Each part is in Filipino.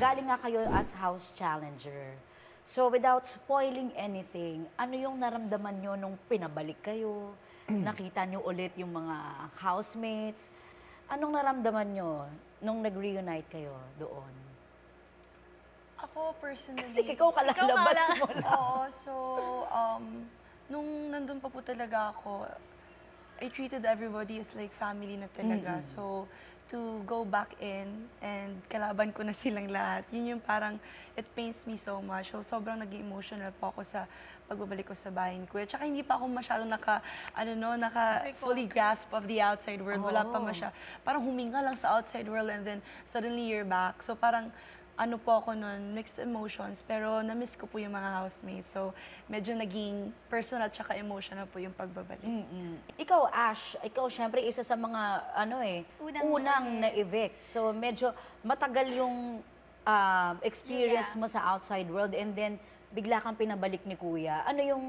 galing nga kayo as house challenger. So without spoiling anything, ano yung naramdaman nyo nung pinabalik kayo? Nakita nyo ulit yung mga housemates? Anong naramdaman nyo nung nag-reunite kayo doon? Ako personally... Kasi ikaw kalalabas mo lang. Oo, so nung nandun pa po talaga ako, I treated everybody as like family na talaga. So, to go back in and kalaban ko na silang lahat, yun yung parang, it pains me so much. So, sobrang naging emotional po ako sa pagbabalik ko sa bahay ni Kuya. Tsaka hindi pa ako masyadong naka fully grasp of the outside world. Wala pa parang huminga lang sa outside world and then suddenly you're back. So, parang, ano po ako nun, mixed emotions, pero na-miss ko po yung mga housemates. So, medyo naging personal tsaka emotional po yung pagbabalik. Ikaw, Ash, ikaw syempre isa sa mga unang na-evict. So medyo matagal yung experience mo sa outside world and then bigla kang pinabalik ni Kuya. Ano yung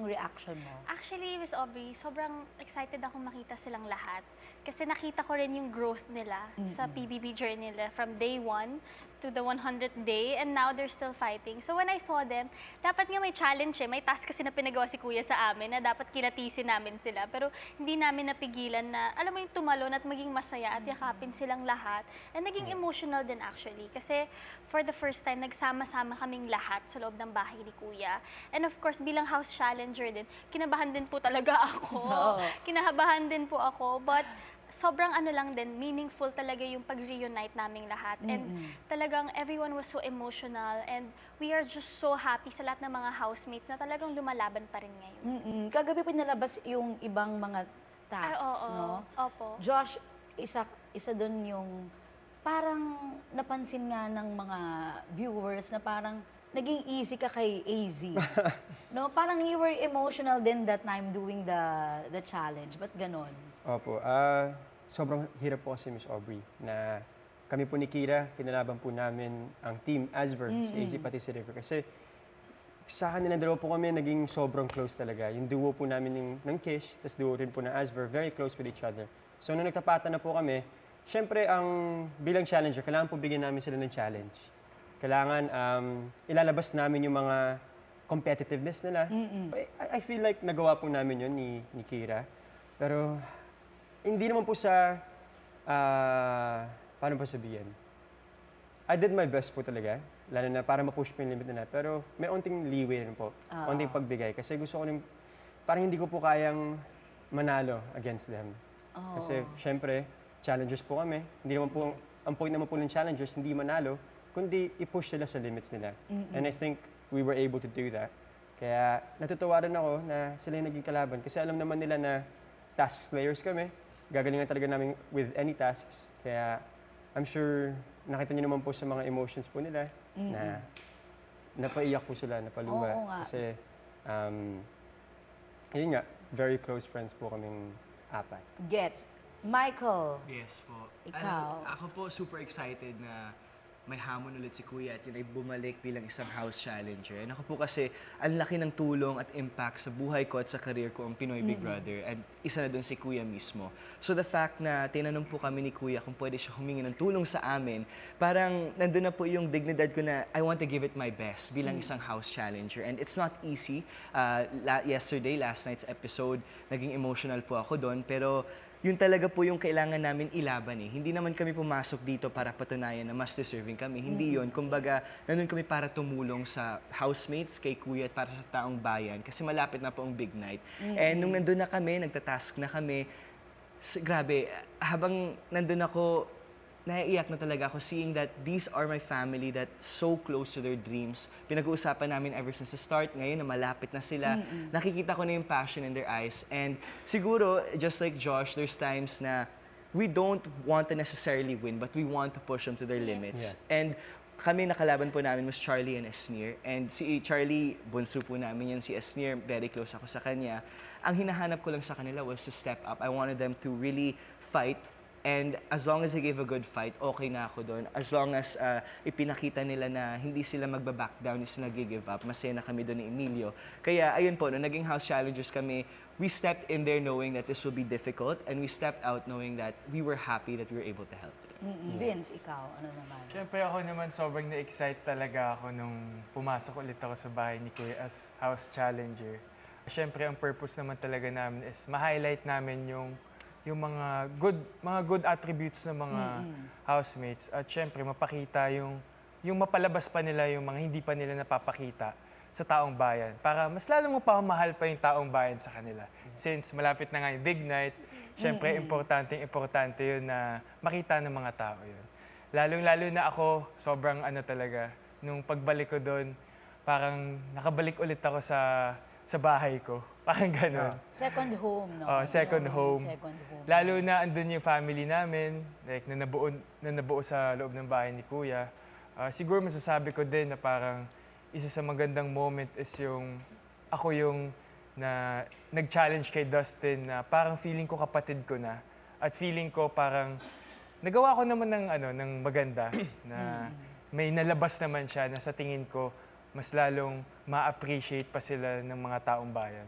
reaction mo? Actually, Miss Aubrey, sobrang excited ako makita silang lahat. Kasi nakita ko rin yung growth nila sa PBB journey nila from day 1 to the 100th day, and now they're still fighting. So when I saw them, dapat nga may challenge may task kasi na pinagawa si Kuya sa amin na dapat kinatisin namin sila. Pero hindi namin napigilan na, alam mo yung tumalon at maging masaya at yakapin silang lahat. And naging emotional din actually. Kasi for the first time, nagsama-sama kaming lahat sa loob ng bahay ni Kuya. And of course, bilang house challenger din, kinabahan din po talaga ako. Kinahabahan din po ako. But sobrang lang din, meaningful talaga yung pag-reunite naming lahat. And talagang everyone was so emotional and we are just so happy sa lahat ng mga housemates na talagang lumalaban pa rin ngayon. Kagabi pinalabas yung ibang mga tasks, no? Opo. Josh, isa doon yung parang napansin nga ng mga viewers na parang naging easy ka kay AZ. No, parang you were emotional din that time doing the challenge. Ba't ganon? Opo. Sobrang hirap po kasi, Miss Aubrey, na kami po ni Kira, kinalaban po namin ang team Asver, si AZ pati si River. Kasi sa kanilang dalawa po kami naging sobrang close talaga. Yung duo po namin ng Kish, tapos duo rin po ng Asver, very close with each other. So nung nagtapatan na po kami, syempre bilang challenger, kailangan po bigyan namin sila ng challenge. Kailangan ilalabas namin yung mga competitiveness nila. I feel like nagawa po namin yun ni Kira. Pero hindi naman po sa, paano pa sabihin? I did my best po talaga, lalo na para ma-push po yung limit nila. Pero may onting leeway rin po, onting pagbigay. Kasi gusto ko rin, parang hindi ko po kayang manalo against them. Kasi syempre, challengers po kami. Hindi naman po, ang point naman po ng challengers, hindi manalo, kundi i-push sila sa limits nila. And I think we were able to do that. Kaya natutuwa rin ako na sila yung naging kalaban. Kasi alam naman nila na task slayers kami. Gagalingan talaga namin with any tasks. Kaya I'm sure nakita niyo naman po sa mga emotions po nila na napaiyak po sila, napaluha. Oo nga. Kasi yun nga, very close friends po kaming apat. Gets. Michael, Yes po. Ikaw? Ako po super excited na may hamon ulit si Kuya at yun ay bumalik bilang isang house challenger. And ako po kasi, ang laki ng tulong at impact sa buhay ko at sa career ko ang Pinoy Big Brother. And isa na dun si Kuya mismo. So the fact na tinanong po kami ni Kuya kung pwede siya humingi ng tulong sa amin, parang nandun na po yung dignidad ko na I want to give it my best bilang isang house challenger. And it's not easy. Yesterday, last night's episode, naging emotional po ako doon. Pero yun talaga po yung kailangan namin ilaban Hindi naman kami pumasok dito para patunayan na mas deserving kami. Hindi yun. Kumbaga, nandun kami para tumulong sa housemates, kay Kuya at para sa taong bayan. Kasi malapit na po ang big night. And nung nandun na kami, nagtatask na kami, grabe, habang nandun ako, naiiyak na talaga ako seeing that these are my family that so close to their dreams. Pinag-uusapan namin ever since the start. Ngayon na malapit na sila, nakikita ko na yung passion in their eyes. And siguro, just like Josh, there's times na we don't want to necessarily win, but we want to push them to their limits. Yeah. And kami nakalaban po namin was Charlie and Esnir. And si Charlie, bunso po namin yan. Si Esnir, very close ako sa kanya. Ang hinahanap ko lang sa kanila was to step up. I wanted them to really fight And as long as they gave a good fight, okay na ako doon. As long as ipinakita nila na hindi sila magbaback down, hindi sila nag-give up, masaya na kami doon ni Emilio. Kaya ayun po, nung naging house challengers kami, we stepped in there knowing that this would be difficult, and we stepped out knowing that we were happy that we were able to help them. Vince, ikaw, ano naman? Siyempre ako naman sobrang na-excite talaga ako nung pumasok ulit ako sa bahay ni Kuya as house challenger. Siyempre ang purpose naman talaga namin is ma-highlight namin yung mga good attributes ng mga housemates at siyempre mapakita yung mapalabas pa nila yung mga hindi pa nila napapakita sa taong bayan para mas lalo mo pa mahal pa yung taong bayan sa kanila. Since malapit na nga yung big night, siyempre importante yun na makita ng mga tao yun. Lalong-lalo na ako, sobrang talaga, nung pagbalik ko doon, parang nakabalik ulit ako sa bahay ko. Parang gano'n. Second home, no? Second home. Second home. Lalo na andun yung family namin, like na nabuo sa loob ng bahay ni Kuya. Siguro masasabi ko din na parang isa sa magandang moment is ako yung na nag-challenge kay Dustin na parang feeling ko kapatid ko na. At feeling ko parang nagawa ko naman ng maganda na may nalabas naman siya na sa tingin ko mas lalong ma-appreciate pa sila ng mga taong bayan.